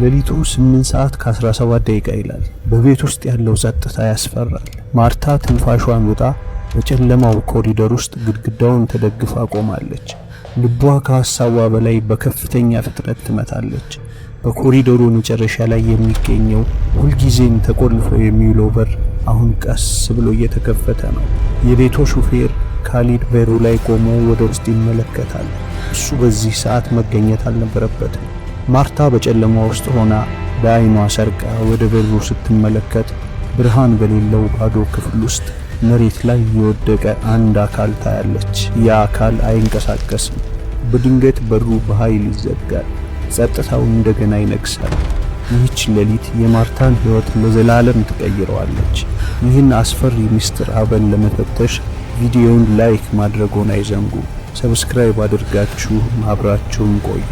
ሌሊቱ 8 ሰዓት ከ17 ደቂቃ ይላል። በቤት ውስጥ ያለው ጸጥታ ያስፈራል። ማርታ ትንፋሿን ውጣ በጨለማው ኮሪደር ውስጥ ግድግዳውን ተደግፋ ቆማለች። ልቧ ከሐሳቧ በላይ በከፍተኛ ፍጥነት ትመታለች። በኮሪደሩ መጨረሻ ላይ የሚገኘው ሁልጊዜም ተቆልፎ የሚውለው በር አሁን ቀስ ብሎ እየተከፈተ ነው። የቤቱ ሹፌር ካሊድ በሩ ላይ ቆሞ ወደ ውስጥ ይመለከታል። እሱ በዚህ ሰዓት መገኘት አልነበረበትም። ማርታ በጨለማ ውስጥ ሆና በዓይኗ ሰርቃ ወደ በሩ ስትመለከት ብርሃን በሌለው ባዶ ክፍል ውስጥ መሬት ላይ የወደቀ አንድ አካል ታያለች። ያ አካል አይንቀሳቀስም። በድንገት በሩ በኃይል ይዘጋል። ጸጥታው እንደገና ይነግሳል። ይህች ሌሊት የማርታን ሕይወት ለዘላለም ትቀይረዋለች። ይህን አስፈሪ ምስጢር አብረን ለመፈተሽ ቪዲዮውን ላይክ ማድረግዎን አይዘንጉ። ሰብስክራይብ አድርጋችሁ አብራችሁን ቆዩ።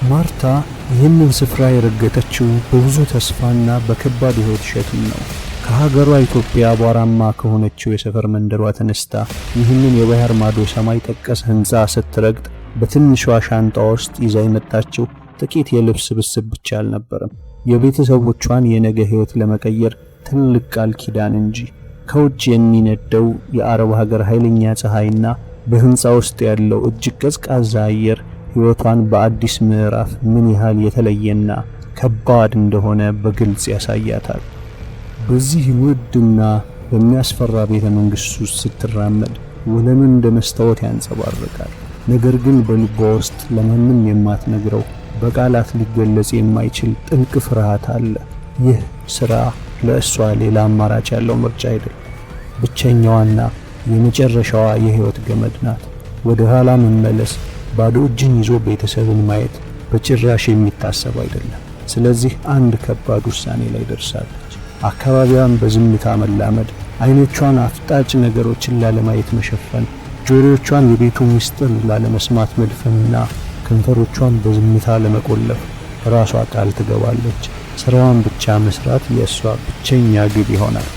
ማርታ ይህንን ስፍራ የረገጠችው በብዙ ተስፋና በከባድ ሕይወት ሸክም ነው። ከሀገሯ ኢትዮጵያ አቧራማ ከሆነችው የሰፈር መንደሯ ተነስታ ይህንን የባህር ማዶ ሰማይ ጠቀስ ሕንፃ ስትረግጥ በትንሿ ሻንጣ ውስጥ ይዛ የመጣችው ጥቂት የልብስ ስብስብ ብቻ አልነበረም። የቤተሰቦቿን የነገ ሕይወት ለመቀየር ትልቅ ቃል ኪዳን እንጂ። ከውጭ የሚነደው የአረብ ሀገር ኃይለኛ ፀሐይና በሕንፃ ውስጥ ያለው እጅግ ቀዝቃዛ አየር ሕይወቷን በአዲስ ምዕራፍ ምን ያህል የተለየና ከባድ እንደሆነ በግልጽ ያሳያታል። በዚህ ውድና በሚያስፈራ ቤተ መንግሥት ውስጥ ስትራመድ ወለሉ እንደ መስታወት ያንጸባርቃል። ነገር ግን በልቧ ውስጥ ለማንም የማትነግረው በቃላት ሊገለጽ የማይችል ጥልቅ ፍርሃት አለ። ይህ ስራ ለእሷ ሌላ አማራጭ ያለው ምርጫ አይደለም። ብቸኛዋና የመጨረሻዋ የሕይወት ገመድ ናት። ወደ ኋላ መመለስ፣ ባዶ እጅን ይዞ ቤተሰብን ማየት በጭራሽ የሚታሰብ አይደለም። ስለዚህ አንድ ከባድ ውሳኔ ላይ ደርሳለች። አካባቢዋን በዝምታ መላመድ፣ አይኖቿን አፍጣጭ ነገሮችን ላለማየት መሸፈን፣ ጆሮቿን የቤቱ ምስጢር ላለመስማት መድፈንና ከንፈሮቿን በዝምታ ለመቆለፍ ራሷ ቃል ትገባለች። ስራዋን ብቻ መስራት የእሷ ብቸኛ ግብ ይሆናል።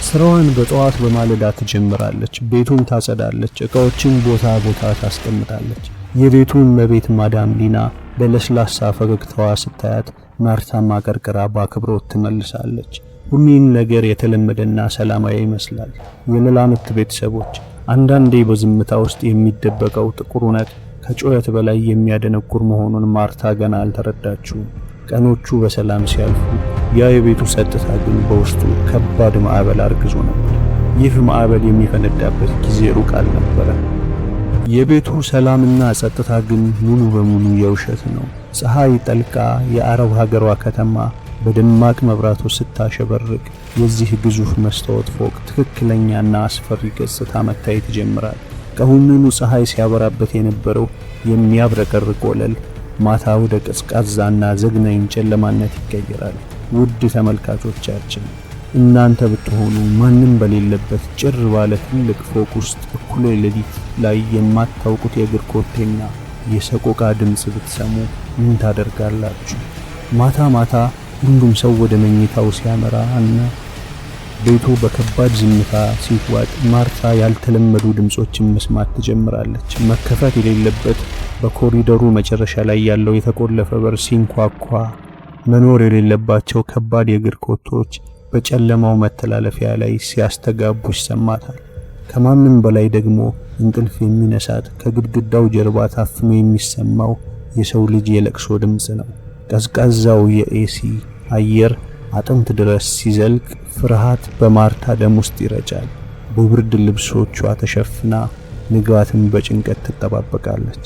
ስራዋን በጠዋት በማለዳ ትጀምራለች። ቤቱን ታጸዳለች፣ ዕቃዎችን ቦታ ቦታ ታስቀምጣለች። የቤቱን እመቤት ማዳም ሊና በለስላሳ ፈገግታዋ ስታያት ማርታም አቀርቅራ በአክብሮት ትመልሳለች። ሁሉም ነገር የተለመደና ሰላማዊ ይመስላል። የመላምት ቤተሰቦች አንዳንዴ በዝምታ ውስጥ የሚደበቀው ጥቁር እውነት ከጩኸት በላይ የሚያደነቁር መሆኑን ማርታ ገና አልተረዳችውም። ቀኖቹ በሰላም ሲያልፉ ያ የቤቱ ጸጥታ ግን በውስጡ ከባድ ማዕበል አርግዞ ነበር። ይህ ማዕበል የሚፈነዳበት ጊዜ ሩቅ አልነበረ። የቤቱ ሰላምና ጸጥታ ግን ሙሉ በሙሉ የውሸት ነው። ፀሐይ ጠልቃ የአረብ ሀገሯ ከተማ በደማቅ መብራቶች ስታሸበርቅ የዚህ ግዙፍ መስታወት ፎቅ ትክክለኛና አስፈሪ ገጽታ መታየት ይጀምራል። ቀሁንኑ ፀሐይ ሲያበራበት የነበረው የሚያብረቀርቅ ወለል ማታ ወደ ቀዝቃዛና ዘግናኝ ጨለማነት ይቀየራል። ውድ ተመልካቾቻችን እናንተ ብትሆኑ ማንም በሌለበት ጭር ባለ ትልቅ ፎቅ ውስጥ እኩለ ሌሊት ላይ የማታውቁት የእግር ኮቴና የሰቆቃ ድምፅ ብትሰሙ ምን ታደርጋላችሁ? ማታ ማታ ሁሉም ሰው ወደ መኝታው ሲያመራ እና ቤቱ በከባድ ዝምታ ሲዋጥ ማርታ ያልተለመዱ ድምጾችን መስማት ትጀምራለች። መከፈት የሌለበት በኮሪደሩ መጨረሻ ላይ ያለው የተቆለፈ በር ሲንኳኳ፣ መኖር የሌለባቸው ከባድ የእግር ኮቶች በጨለማው መተላለፊያ ላይ ሲያስተጋቡ ይሰማታል። ከማንም በላይ ደግሞ እንቅልፍ የሚነሳት ከግድግዳው ጀርባ ታፍኖ የሚሰማው የሰው ልጅ የለቅሶ ድምፅ ነው። ቀዝቃዛው የኤሲ አየር አጥንት ድረስ ሲዘልቅ ፍርሃት በማርታ ደም ውስጥ ይረጫል። በብርድ ልብሶቿ ተሸፍና ንጋትን በጭንቀት ትጠባበቃለች።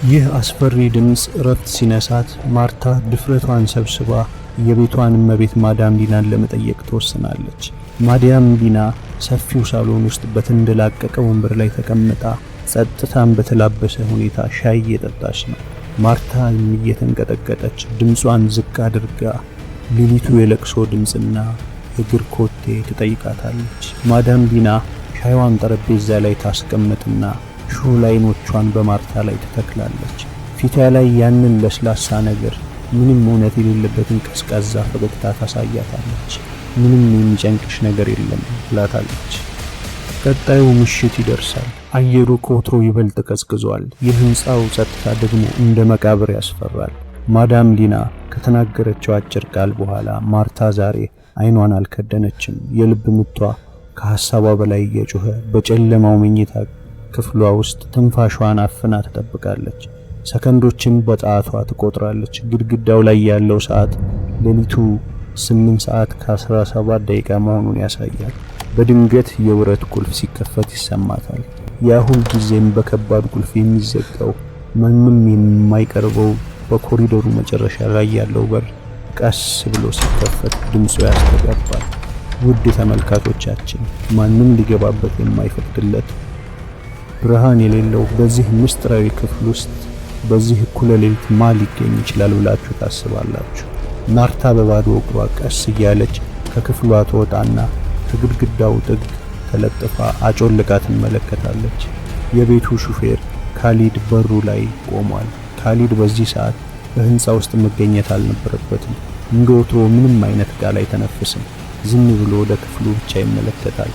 ይህ አስፈሪ ድምፅ እረፍት ሲነሳት ማርታ ድፍረቷን ሰብስባ የቤቷን እመቤት ማዳም ሊናን ለመጠየቅ ትወስናለች። ማዳም ሊና ሰፊው ሳሎን ውስጥ በተንደላቀቀ ወንበር ላይ ተቀምጣ ጸጥታን በተላበሰ ሁኔታ ሻይ እየጠጣች ነው። ማርታ እየተንቀጠቀጠች ድምጿን ዝቅ አድርጋ ሌሊቱ የለቅሶ ድምፅና የእግር ኮቴ ትጠይቃታለች። ማዳም ሊና ሻይዋን ጠረጴዛ ላይ ታስቀምጥና ሹል አይኖቿን በማርታ ላይ ትተክላለች። ፊቷ ላይ ያንን ለስላሳ ነገር ምንም እውነት የሌለበትን ቀዝቃዛ ፈገግታ ታሳያታለች። ምንም የሚጨንቅሽ ነገር የለም ትላታለች። ቀጣዩ ምሽት ይደርሳል። አየሩ ከወትሮ ይበልጥ ቀዝቅዟል። የህንጻው ጸጥታ ደግሞ እንደ መቃብር ያስፈራል። ማዳም ሊና ከተናገረችው አጭር ቃል በኋላ ማርታ ዛሬ አይኗን አልከደነችም። የልብ ምቷ ከሐሳቧ በላይ እየጮኸ በጨለማው መኝታ ክፍሏ ውስጥ ትንፋሿን አፍና ትጠብቃለች። ሰከንዶችን በጣቷ ትቆጥራለች። ግድግዳው ላይ ያለው ሰዓት ሌሊቱ 8 ሰዓት ከ17 ደቂቃ መሆኑን ያሳያል። በድንገት የብረት ቁልፍ ሲከፈት ይሰማታል። ያ ሁል ጊዜም በከባድ ቁልፍ የሚዘጋው ማንም የማይቀርበው በኮሪደሩ መጨረሻ ላይ ያለው በር ቀስ ብሎ ሲከፈት ድምፁ ያስተጋባል። ውድ ተመልካቾቻችን፣ ማንም ሊገባበት የማይፈቅድለት ብርሃን የሌለው በዚህ ምስጢራዊ ክፍል ውስጥ በዚህ እኩለ ሌሊት ማን ሊገኝ ይችላል ብላችሁ ታስባላችሁ? ማርታ በባዶ እግሯ ቀስ እያለች ከክፍሏ ትወጣና ከግድግዳው ጥግ ተለጥፋ አጮልቃ ትመለከታለች። የቤቱ ሹፌር ካሊድ በሩ ላይ ቆሟል። ካሊድ በዚህ ሰዓት በህንፃ ውስጥ መገኘት አልነበረበትም። እንደ ወትሮ ምንም አይነት ቃል አይተነፍስም። ዝም ብሎ ወደ ክፍሉ ብቻ ይመለከታል።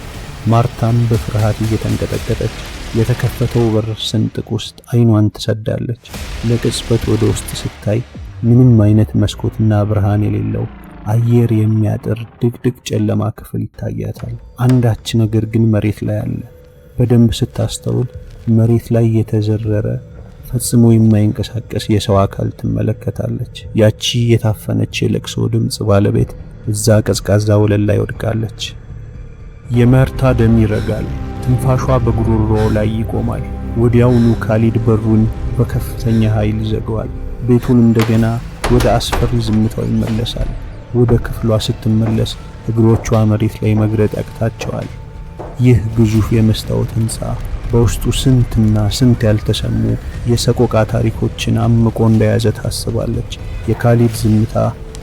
ማርታም በፍርሃት እየተንቀጠቀጠች የተከፈተው በር ስንጥቅ ውስጥ አይኗን ትሰዳለች። ለቅጽበት ወደ ውስጥ ስታይ ምንም አይነት መስኮትና ብርሃን የሌለው አየር የሚያጥር ድቅድቅ ጨለማ ክፍል ይታያታል። አንዳች ነገር ግን መሬት ላይ አለ። በደንብ ስታስተውል መሬት ላይ የተዘረረ ፈጽሞ የማይንቀሳቀስ የሰው አካል ትመለከታለች። ያቺ የታፈነች የለቅሶ ድምፅ ባለቤት እዛ ቀዝቃዛ ወለል ላይ ወድቃለች። የማርታ ደም ይረጋል። ትንፋሿ በጉሮሮ ላይ ይቆማል። ወዲያውኑ ካሊድ በሩን በከፍተኛ ኃይል ይዘጋዋል። ቤቱን እንደገና ወደ አስፈሪ ዝምታው ይመለሳል። ወደ ክፍሏ ስትመለስ እግሮቿ መሬት ላይ መግረጥ ያቅታቸዋል። ይህ ግዙፍ የመስታወት ሕንፃ በውስጡ ስንትና ስንት ያልተሰሙ የሰቆቃ ታሪኮችን አምቆ እንደያዘ ታስባለች። የካሊድ ዝምታ፣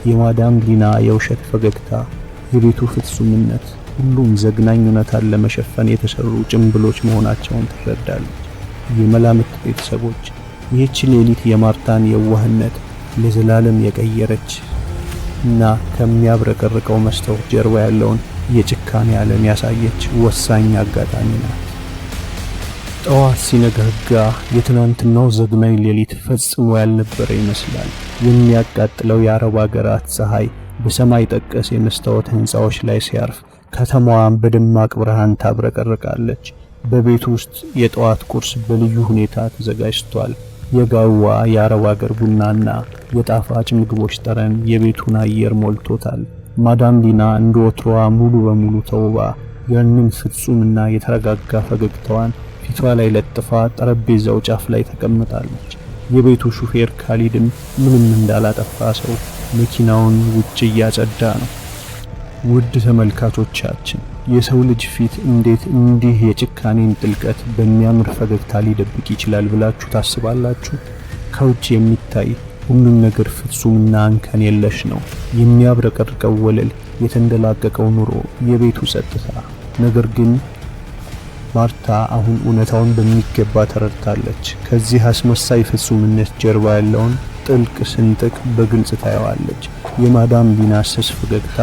የማዳም ሊና የውሸት ፈገግታ፣ የቤቱ ፍጹምነት ሁሉም ዘግናኝ እውነታን ለመሸፈን የተሰሩ ጭምብሎች መሆናቸውን ትረዳለች። የመላምት ቤተሰቦች ይህች ሌሊት የማርታን የዋህነት ለዘላለም የቀየረች እና ከሚያብረቀርቀው መስታወት ጀርባ ያለውን የጭካኔ ዓለም ያሳየች ወሳኝ አጋጣሚ ናት። ጠዋት ሲነጋጋ የትናንትናው ዘግናኝ ሌሊት ፈጽሞ ያልነበረ ይመስላል። የሚያቃጥለው የአረብ አገራት ፀሐይ በሰማይ ጠቀስ የመስታወት ሕንፃዎች ላይ ሲያርፍ ከተማዋን በደማቅ ብርሃን ታብረቀርቃለች። በቤቱ ውስጥ የጠዋት ቁርስ በልዩ ሁኔታ ተዘጋጅቷል። የጋዋ የአረብ አገር ቡናና የጣፋጭ ምግቦች ጠረን የቤቱን አየር ሞልቶታል። ማዳም ሊና እንደ ወትሮዋ ሙሉ በሙሉ ተውባ ያንን ፍጹምና የተረጋጋ ፈገግታዋን ፊቷ ላይ ለጥፋ ጠረጴዛው ጫፍ ላይ ተቀምጣለች። የቤቱ ሹፌር ካሊድም ምንም እንዳላጠፋ ሰው መኪናውን ውጭ እያጸዳ ነው። ውድ ተመልካቾቻችን፣ የሰው ልጅ ፊት እንዴት እንዲህ የጭካኔን ጥልቀት በሚያምር ፈገግታ ሊደብቅ ይችላል ብላችሁ ታስባላችሁ? ከውጭ የሚታይ ሁሉም ነገር ፍጹምና እንከን የለሽ ነው። የሚያብረቀርቀው ወለል፣ የተንደላቀቀው ኑሮ፣ የቤቱ ጸጥታ። ነገር ግን ማርታ አሁን እውነታውን በሚገባ ተረድታለች። ከዚህ አስመሳይ ፍጹምነት ጀርባ ያለውን ጥልቅ ስንጥቅ በግልጽ ታየዋለች። የማዳም ሊና ስስ ፈገግታ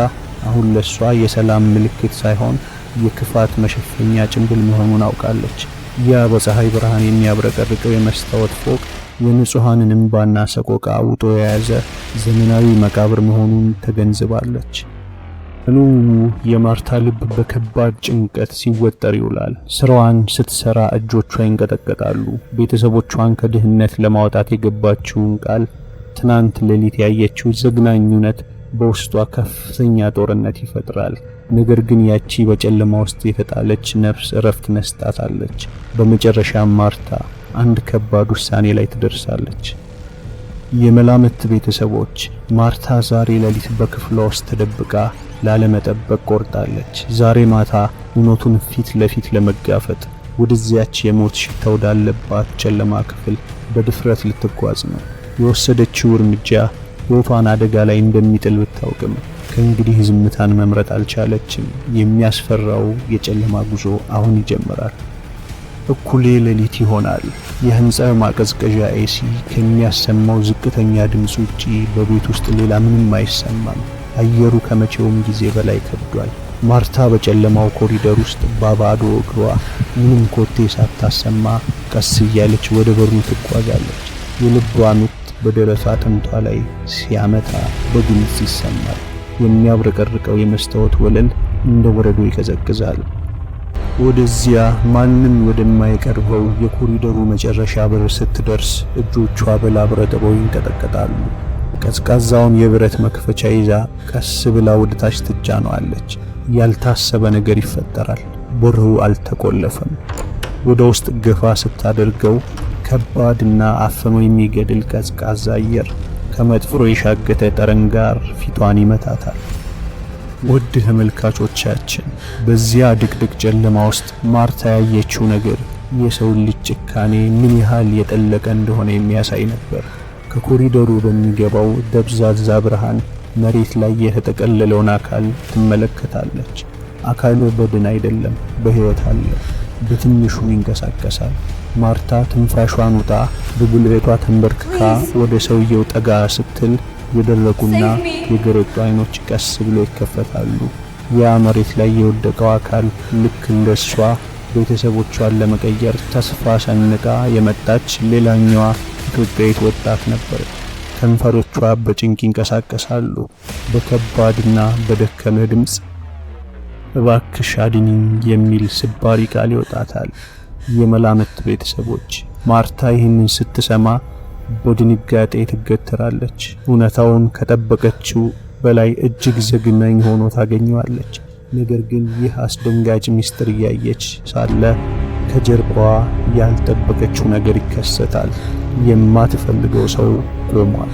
አሁን ለሷ የሰላም ምልክት ሳይሆን የክፋት መሸፈኛ ጭንብል መሆኑን አውቃለች። ያ በፀሐይ ብርሃን የሚያብረቀርቀው የመስታወት ፎቅ የንጹሃንን እንባና ሰቆቃ አውጦ የያዘ ዘመናዊ መቃብር መሆኑን ተገንዝባለች። የማርታ ልብ በከባድ ጭንቀት ሲወጠር ይውላል። ስራዋን ስትሰራ እጆቿ ይንቀጠቀጣሉ። ቤተሰቦቿን ከድህነት ለማውጣት የገባችውን ቃል፣ ትናንት ሌሊት ያየችው ዘግናኝ እውነት በውስጧ ከፍተኛ ጦርነት ይፈጥራል። ነገር ግን ያቺ በጨለማ ውስጥ የተጣለች ነፍስ እረፍት ነስታታለች። በመጨረሻም ማርታ አንድ ከባድ ውሳኔ ላይ ትደርሳለች። የመላምት ቤተሰቦች ማርታ ዛሬ ሌሊት በክፍሏ ውስጥ ተደብቃ ላለመጠበቅ ቆርጣለች። ዛሬ ማታ እውነቱን ፊት ለፊት ለመጋፈጥ ወደዚያች የሞት ሽታ ወዳለባት ጨለማ ክፍል በድፍረት ልትጓዝ ነው። የወሰደችው እርምጃ ሕይወቷን አደጋ ላይ እንደሚጥል ብታውቅም ከእንግዲህ ዝምታን መምረጥ አልቻለችም። የሚያስፈራው የጨለማ ጉዞ አሁን ይጀምራል። እኩሌ ሌሊት ይሆናል። የህንጻው ማቀዝቀዣ ኤሲ ከሚያሰማው ዝቅተኛ ድምፅ ውጪ በቤት ውስጥ ሌላ ምንም አይሰማም። አየሩ ከመቼውም ጊዜ በላይ ከብዷል። ማርታ በጨለማው ኮሪደር ውስጥ ባባዶ እግሯ ምንም ኮቴ ሳታሰማ ቀስ እያለች ወደ በሩ ትጓዛለች። የልቧ ምት በደረቷ አጥንቷ ላይ ሲያመታ በግልጽ ይሰማል። የሚያብረቀርቀው የመስታወት ወለል እንደ ወረዶ ይቀዘቅዛል። ወደዚያ ማንም ወደማይቀርበው የኮሪደሩ መጨረሻ በር ስትደርስ እጆቿ በላብ ረጥበው ይንቀጠቀጣሉ። ቀዝቃዛውን የብረት መክፈቻ ይዛ ቀስ ብላ ወደ ታች ትጫነዋለች። ያልታሰበ ነገር ይፈጠራል። በሩ አልተቆለፈም። ወደ ውስጥ ገፋ ስታደርገው ከባድና አፍኖ የሚገድል ቀዝቃዛ አየር ከመጥፍሮ የሻገተ ጠረን ጋር ፊቷን ይመታታል። ውድ ተመልካቾቻችን፣ በዚያ ድቅድቅ ጨለማ ውስጥ ማርታ ያየችው ነገር የሰው ልጅ ጭካኔ ምን ያህል የጠለቀ እንደሆነ የሚያሳይ ነበር። ከኮሪደሩ በሚገባው ደብዛዛ ብርሃን መሬት ላይ የተጠቀለለውን አካል ትመለከታለች። አካሉ በድን አይደለም፣ በሕይወት አለ። በትንሹ ይንቀሳቀሳል። ማርታ ትንፋሿን ውጣ በጉልበቷ ተንበርክካ ወደ ሰውየው ጠጋ ስትል የደረቁና የገረጡ አይኖች ቀስ ብለው ይከፈታሉ። ያ መሬት ላይ የወደቀው አካል ልክ እንደሷ ቤተሰቦቿን ለመቀየር ተስፋ ሰንቃ የመጣች ሌላኛዋ ኢትዮጵያዊት ወጣት ነበር። ከንፈሮቿ በጭንቅ ይንቀሳቀሳሉ። በከባድና በደከመ ድምፅ እባክሽ አድኝኝ የሚል ስባሪ ቃል ይወጣታል። የመላምት ቤተሰቦች። ማርታ ይህንን ስትሰማ በድንጋጤ ትገተራለች። እውነታውን ከጠበቀችው በላይ እጅግ ዘግናኝ ሆኖ ታገኘዋለች። ነገር ግን ይህ አስደንጋጭ ምስጢር እያየች ሳለ ከጀርባዋ ያልጠበቀችው ነገር ይከሰታል። የማትፈልገው ሰው ቆሟል።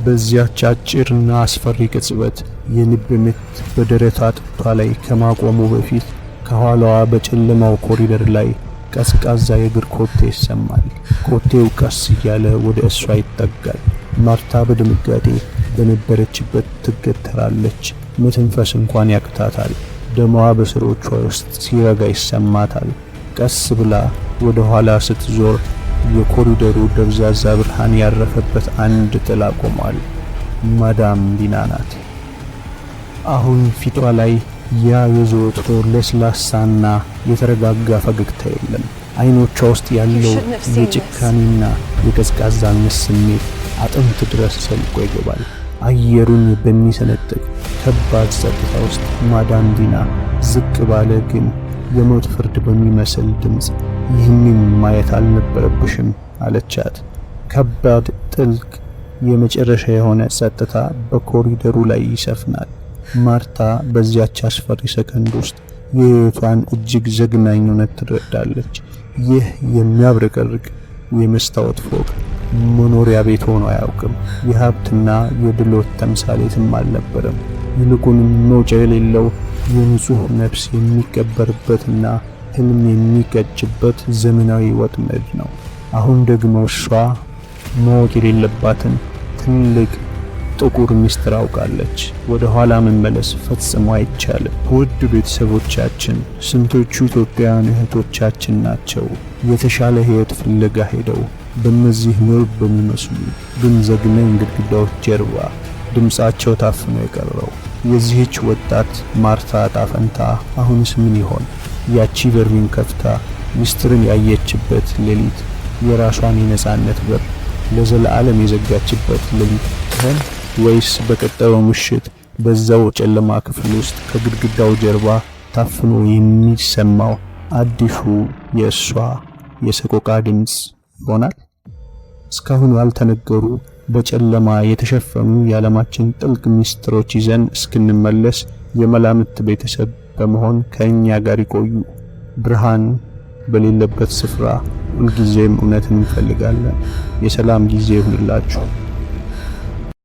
በዚያች አጭርና አስፈሪ ቅጽበት የልብ ምት በደረቷ አጥንቷ ላይ ከማቆሙ በፊት ከኋላዋ በጨለማው ኮሪደር ላይ ቀዝቃዛ የእግር ኮቴ ይሰማል። ኮቴው ቀስ እያለ ወደ እሷ ይጠጋል። ማርታ በድንጋጤ በነበረችበት ትገተራለች። መተንፈስ እንኳን ያቅታታል። ደሟ በስሮቿ ውስጥ ሲረጋ ይሰማታል። ቀስ ብላ ወደ ኋላ ስትዞር የኮሪደሩ ደብዛዛ ብርሃን ያረፈበት አንድ ጥላ ቆሟል። ማዳም ዲና ናት። አሁን ፊቷ ላይ ያ የዘወትሮ ለስላሳና የተረጋጋ ፈገግታ የለም። አይኖቿ ውስጥ ያለው የጭካኔና የቀዝቃዛነት ስሜት አጥንት ድረስ ሰልቆ ይገባል። አየሩን በሚሰነጥቅ ከባድ ጸጥታ ውስጥ ማዳም ዲና ዝቅ ባለ ግን የሞት ፍርድ በሚመስል ድምፅ ይህንን ማየት አልነበረብሽም አለቻት። ከባድ፣ ጥልቅ፣ የመጨረሻ የሆነ ጸጥታ በኮሪደሩ ላይ ይሰፍናል። ማርታ በዚያች አስፈሪ ሰከንድ ውስጥ የሕይወቷን እጅግ ዘግናኝ እውነት ትረዳለች። ይህ የሚያብረቀርቅ የመስታወት ፎቅ መኖሪያ ቤት ሆኖ አያውቅም። የሀብትና የድሎት ተምሳሌትም አልነበረም። ይልቁንም መውጫ የሌለው የንጹሕ ነፍስ የሚቀበርበትና ህልም የሚቀጭበት ዘመናዊ ወጥመድ ነው። አሁን ደግሞ እሷ ማወቅ የሌለባትን ትልቅ ጥቁር ሚስጥር አውቃለች። ወደ ኋላ መመለስ ፈጽሞ አይቻልም። ውድ ቤተሰቦቻችን፣ ስንቶቹ ኢትዮጵያውያን እህቶቻችን ናቸው የተሻለ ህይወት ፍለጋ ሄደው በእነዚህ ምርብ በሚመስሉ ግን ዘግናኝ ግድግዳዎች ጀርባ ድምጻቸው ታፍኖ የቀረው? የዚህች ወጣት ማርታ ዕጣ ፈንታ አሁንስ ምን ይሆን? ያቺ በሩን ከፍታ ሚስጥርን ያየችበት ሌሊት የራሷን የነጻነት በር ለዘላለም የዘጋችበት ሌሊት ይሆን? ወይስ በቀጠለው ምሽት በዛው ጨለማ ክፍል ውስጥ ከግድግዳው ጀርባ ታፍኖ የሚሰማው አዲሱ የእሷ የሰቆቃ ድምፅ ይሆናል? እስካሁን ያልተነገሩ በጨለማ የተሸፈኑ የዓለማችን ጥልቅ ሚስጥሮች ይዘን እስክንመለስ የመላምት ቤተሰብ በመሆን ከእኛ ጋር ይቆዩ። ብርሃን በሌለበት ስፍራ ሁልጊዜም እውነትን እንፈልጋለን። የሰላም ጊዜ ይሁንላችሁ።